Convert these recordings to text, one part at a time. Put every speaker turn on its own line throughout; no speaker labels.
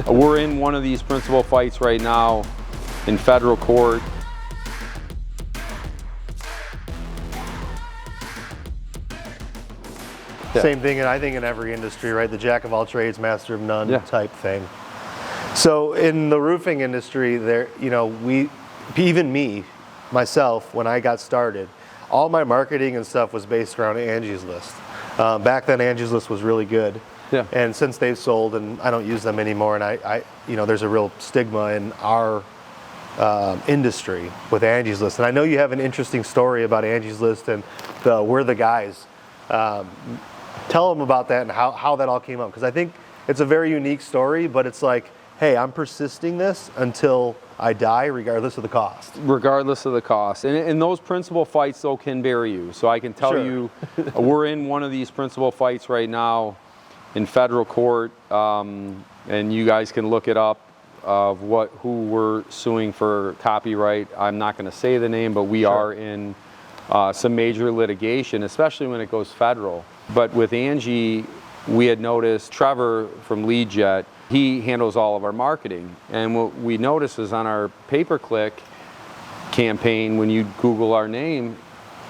We're in one of these principal fights right now in federal court.
Yeah. Same thing, and I think in every industry, right? The jack of all trades, master of none type thing. So in the roofing industry, there, even me, myself, when I got started, all my marketing and stuff was based around AngiesList. Back then, AngiesList was really good.
Yeah.
And since they've sold, and I don't use them anymore, and I there's a real stigma in our industry with AngiesList. And I know you have an interesting story about AngiesList and we're the guys. Tell them about that and how that all came up, because I think it's a very unique story, but it's like, hey, I'm persisting this until I die, regardless of the cost.
Regardless of the cost. And those principal fights, though, can vary you. So I can tell you, we're in one of these principal fights right now in federal court, and you guys can look it up of who we're suing for copyright. I'm not going to say the name, but we are in some major litigation, especially when it goes federal. But with Angie, we had noticed Trevor from LeadJet, he handles all of our marketing. And what we noticed is on our pay-per-click campaign, when you Google our name,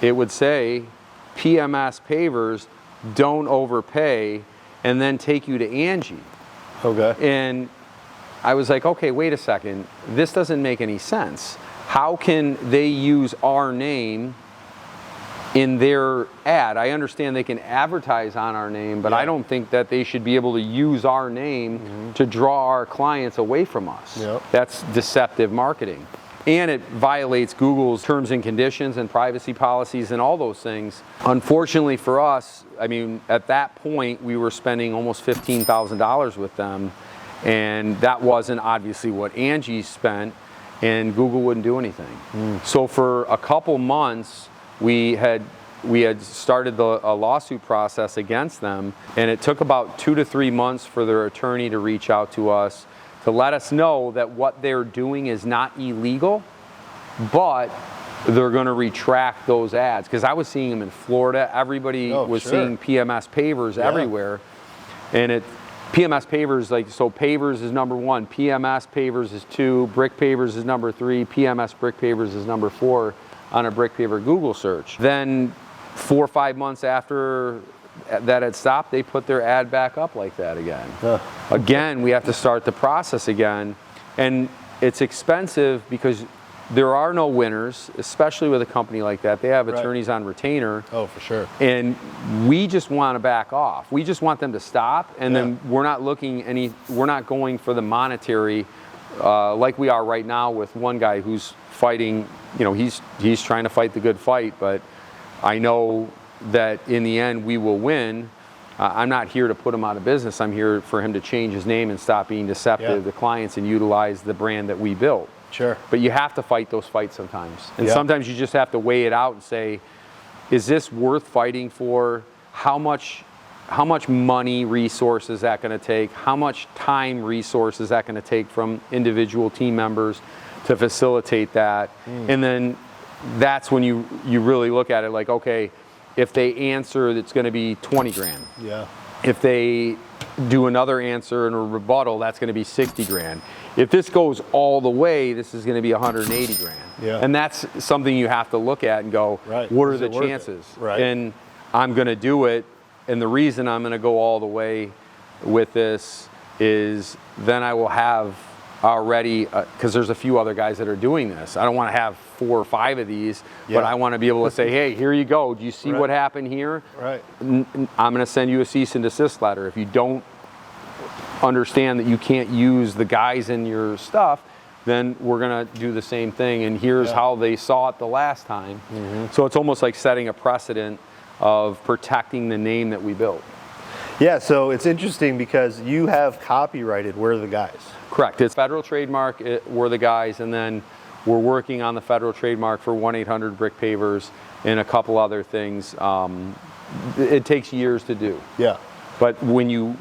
it would say, PMS pavers, don't overpay, and then take you to Angie.
Okay.
And I was like, okay, wait a second. This doesn't make any sense. How can they use our name in their ad? I understand they can advertise on our name, but I don't think that they should be able to use our name to draw our clients away from us.
Yep.
That's deceptive marketing. And it violates Google's terms and conditions and privacy policies and all those things. Unfortunately for us, I mean, at that point, we were spending almost $15,000 with them, and that wasn't obviously what Angie spent, and Google wouldn't do anything. So for a couple months, we had started a lawsuit process against them, and it took about 2 to 3 months for their attorney to reach out to us to let us know that what they're doing is not illegal, but they're going to retract those ads. Because I was seeing them in Florida. Everybody was seeing PMS pavers everywhere. And PMS pavers, like, so pavers is number 1, PMS pavers is 2, brick pavers is number 3, PMS brick pavers is number 4 on a brick paver Google search. Then 4 or 5 months after that had stopped, they put their ad back up like that again. Again, we have to start the process again. And it's expensive because there are no winners, especially with a company like that. They have attorneys on retainer.
Oh, for sure.
And we just want to back off. We just want them to stop, and then we're not going for the monetary like we are right now with one guy who's fighting. He's trying to fight the good fight, but I know that in the end we will win. I'm not here to put him out of business. I'm here for him to change his name and stop being deceptive to clients and utilize the brand that we built.
Sure.
But you have to fight those fights sometimes. And sometimes you just have to weigh it out and say, is this worth fighting for? How much money, resource is that going to take? How much time, resource is that going to take from individual team members to facilitate that? And then that's when you really look at it like, okay, if they answer, it's going to be 20 grand.
Yeah.
If they do another answer and a rebuttal, that's going to be 60 grand. If this goes all the way, this is going to be 180 grand.
Yeah.
And that's something you have to look at and go, what are the chances?
Right.
And I'm going to do it. And the reason I'm going to go all the way with this is then I will have already, because there's a few other guys that are doing this. I don't want to have 4 or 5 of these, but I want to be able to say, hey, here you go. Do you see what happened here?
Right.
I'm going to send you a cease and desist letter. If you don't understand that you can't use the guys in your stuff, then we're going to do the same thing. And here's how they saw it the last time. So it's almost like setting a precedent of protecting the name that we built.
Yeah, so it's interesting because you have copyrighted We're the Guys.
Correct. It's federal trademark, We're the Guys, and then we're working on the federal trademark for 1-800 brick pavers and a couple other things. It takes years to do.
Yeah.
But when you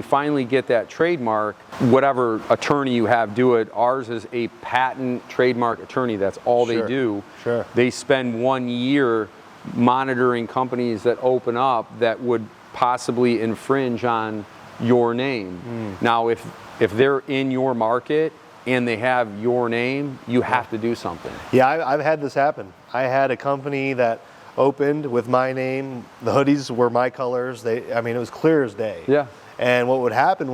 finally get that trademark, whatever attorney you have do it, ours is a patent trademark attorney. That's all they do.
Sure.
They spend 1 year monitoring companies that open up that would possibly infringe on your name. Now, if they're in your market and they have your name, you have to do something.
Yeah, I've had this happen. I had a company that opened with my name. The hoodies were my colors. I mean, it was clear as day.
Yeah.
And what would happen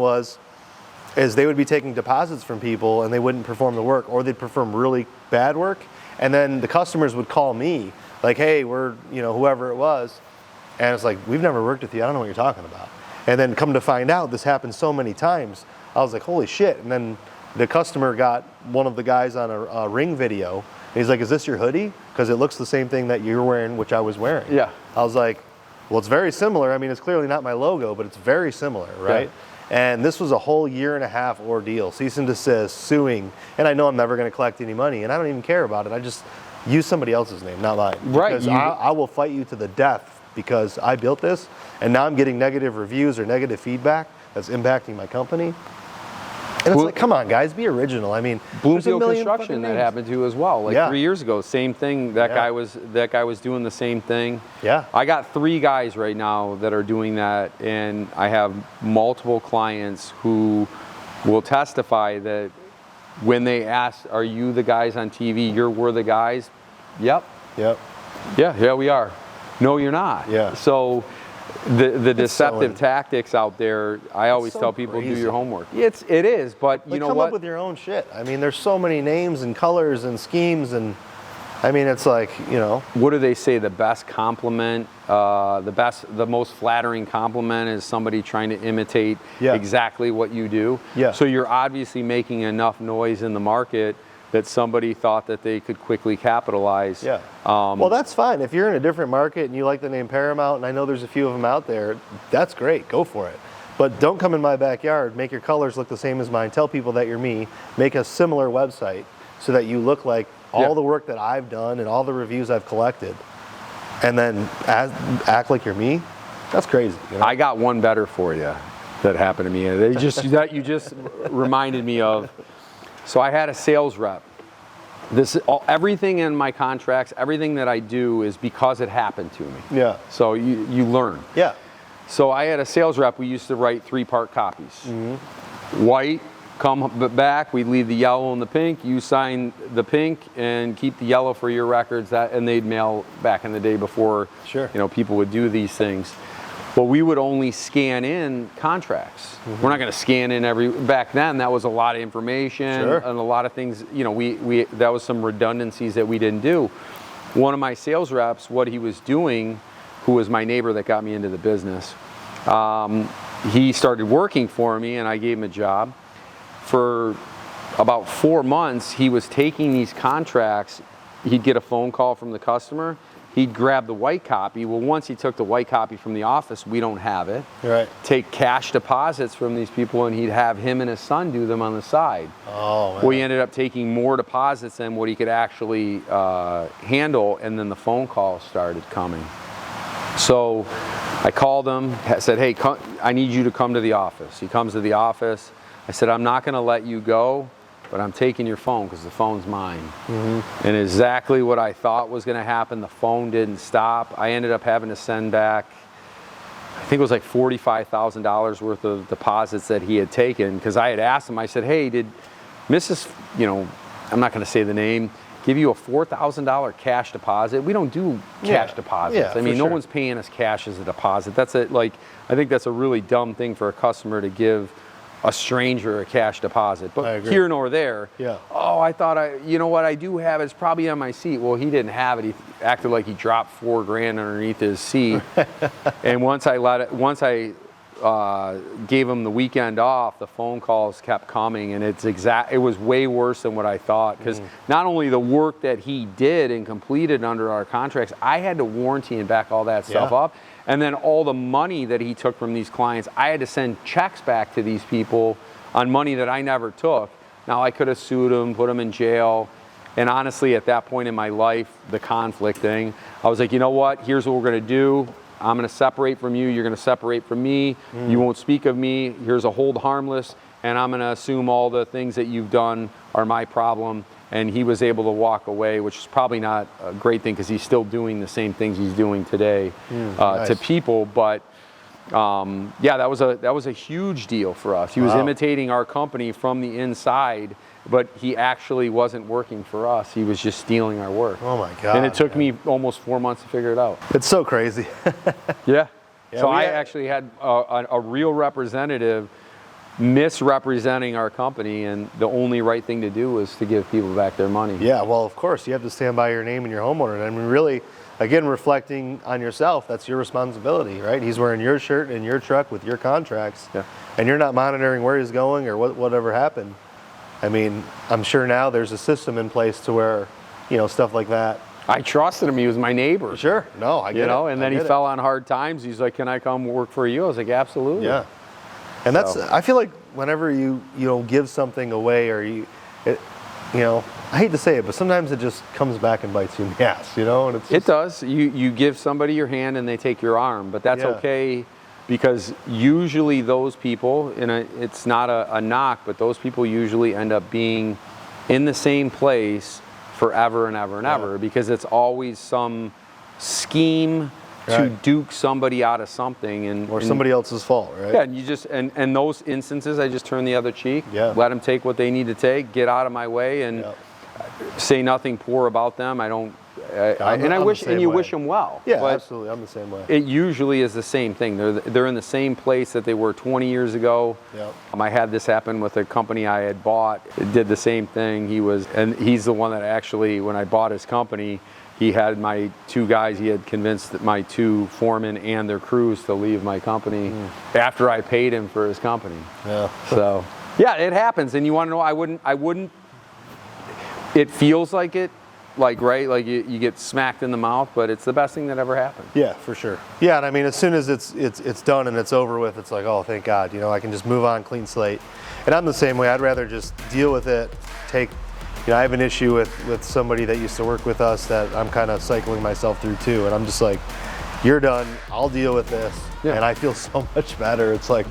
is they would be taking deposits from people and they wouldn't perform the work, or they'd perform really bad work. And then the customers would call me like, hey, we're, whoever it was. And it's like, we've never worked with you. I don't know what you're talking about. And then come to find out, this happened so many times. I was like, holy shit. And then the customer got one of the guys on a Ring video. And he's like, is this your hoodie? Because it looks the same thing that you're wearing, which I was wearing.
Yeah.
I was like, well, it's very similar. I mean, it's clearly not my logo, but it's very similar, right? Yeah. And this was a whole 1.5 year ordeal, cease and desist, suing. And I know I'm never going to collect any money, and I don't even care about it. I just use somebody else's name, not mine.
Right.
Because I will fight you to the death because I built this, and now I'm getting negative reviews or negative feedback that's impacting my company. And it's like, come on, guys, be original. I mean,
Bloomfield Construction that happened to as well. Like 3 years ago, same thing. That guy was doing the same thing.
Yeah.
I got 3 guys right now that are doing that, and I have multiple clients who will testify that when they ask, "Are you the guys on TV? We're the guys." Yep.
Yep.
Yeah, we are. No, you're not.
Yeah.
So the deceptive tactics out there, I always tell people, do your homework. It is, but you know
come
what?
Up with your own shit. I mean, there's so many names and colors and schemes, and I mean, it's like,
What do they say? The best compliment, the most flattering compliment is somebody trying to imitate exactly what you do.
Yeah.
So you're obviously making enough noise in the market that somebody thought that they could quickly capitalize.
Yeah. Well, that's fine. If you're in a different market and you like the name Paramount, and I know there's a few of them out there, that's great. Go for it. But don't come in my backyard, make your colors look the same as mine, tell people that you're me, make a similar website so that you look like all the work that I've done and all the reviews I've collected, and then act like you're me. That's crazy.
I got one better for you that happened to me. That you just reminded me of. So I had a sales rep. Everything in my contracts, everything that I do is because it happened to me.
Yeah.
So you learn.
Yeah.
So I had a sales rep. We used to write 3-part copies. White, come back. We leave the yellow and the pink. You sign the pink and keep the yellow for your records. And they'd mail back in the day before. Sure. People would do these things. Well, we would only scan in contracts. We're not going to scan in back then that was a lot of information and a lot of things, that was some redundancies that we didn't do. One of my sales reps, what he was doing, who was my neighbor that got me into the business, he started working for me and I gave him a job. For about 4 months, he was taking these contracts. He'd get a phone call from the customer. He'd grab the white copy. Well, once he took the white copy from the office, we don't have it.
Right.
Take cash deposits from these people, and he'd have him and his son do them on the side.
Oh, man.
Well, he ended up taking more deposits than what he could actually handle, and then the phone calls started coming. So I called him, said, hey, I need you to come to the office. He comes to the office. I said, I'm not going to let you go, but I'm taking your phone because the phone's mine. And exactly what I thought was going to happen, the phone didn't stop. I ended up having to send back, I think it was like $45,000 worth of deposits that he had taken, because I had asked him, I said, hey, did Mrs., I'm not going to say the name, give you a $4,000 cash deposit? We don't do cash deposits. I mean, no one's paying us cash as a deposit. I think that's a really dumb thing for a customer to give a stranger a cash deposit, but here nor there.
Yeah.
Oh, I thought I do have it. It's probably on my seat. Well, he didn't have it. He acted like he dropped $4,000 underneath his seat. And once I gave him the weekend off, the phone calls kept coming, and it was way worse than what I thought, because not only the work that he did and completed under our contracts, I had to warranty and back all that stuff up. And then all the money that he took from these clients, I had to send checks back to these people on money that I never took. Now, I could have sued him, put him in jail. And honestly, at that point in my life, the conflict thing, I was like, you know what? Here's what we're going to do. I'm going to separate from you. You're going to separate from me. You won't speak of me. Here's a hold harmless. And I'm going to assume all the things that you've done are my problem. And he was able to walk away, which is probably not a great thing, because he's still doing the same things he's doing today to people. But yeah, that was a huge deal for us. He was imitating our company from the inside, but he actually wasn't working for us. He was just stealing our work.
Oh my God.
And it took me almost 4 months to figure it out.
It's so crazy.
Yeah. So I
had-
actually had a real representative misrepresenting our company, and the only right thing to do was to give people back their money.
Yeah, well, of course, you have to stand by your name and your homeowner. And I mean, really, again, reflecting on yourself, that's your responsibility, right? He's wearing your shirt in your truck with your contracts, and you're not monitoring where he's going or whatever happened. I mean, I'm sure now there's a system in place to where, you know, stuff like that.
I trusted him. He was my neighbor.
Sure. No, I get it.
You know, and then he fell on hard times. He's like, "Can I come work for you?" I was like, "Absolutely."
Yeah. And that's, I feel like whenever you know, give something away or you know, I hate to say it, but sometimes it just comes back and bites you in the ass, you know? And it's just,
it does. You give somebody your hand and they take your arm, but that's okay, because usually those people, and it's not a knock, but those people usually end up being in the same place forever and ever and ever, because it's always some scheme to duke somebody out of something,
or somebody else's fault, right?
Yeah, and you just and those instances, I just turn the other cheek.
Yeah.
Let them take what they need to take, get out of my way, and say nothing poor about them. I don't. I wish, and you wish them well.
Yeah,
but
absolutely. I'm the same way.
it usually is the same thing. They're in the same place that they were 20 years ago.
Yeah.
I had this happen with a company I had bought. It did the same thing. He's the one that actually, when I bought his company, he had my two guys, he had convinced my two foremen and their crews to leave my company after I paid him for his company.
Yeah.
So, yeah, it happens. And you want to know, I wouldn't, it feels like it, like you get smacked in the mouth, but it's the best thing that ever happened.
Yeah, for sure. Yeah, and I mean, as soon as it's done and it's over with, it's like, oh, thank God, you know, I can just move on, clean slate. And I'm the same way. I'd rather just deal with it, you know, I have an issue with somebody that used to work with us that I'm kind of cycling myself through too. And I'm just like, you're done, I'll deal with this. Yeah. And I feel so much better. It's like,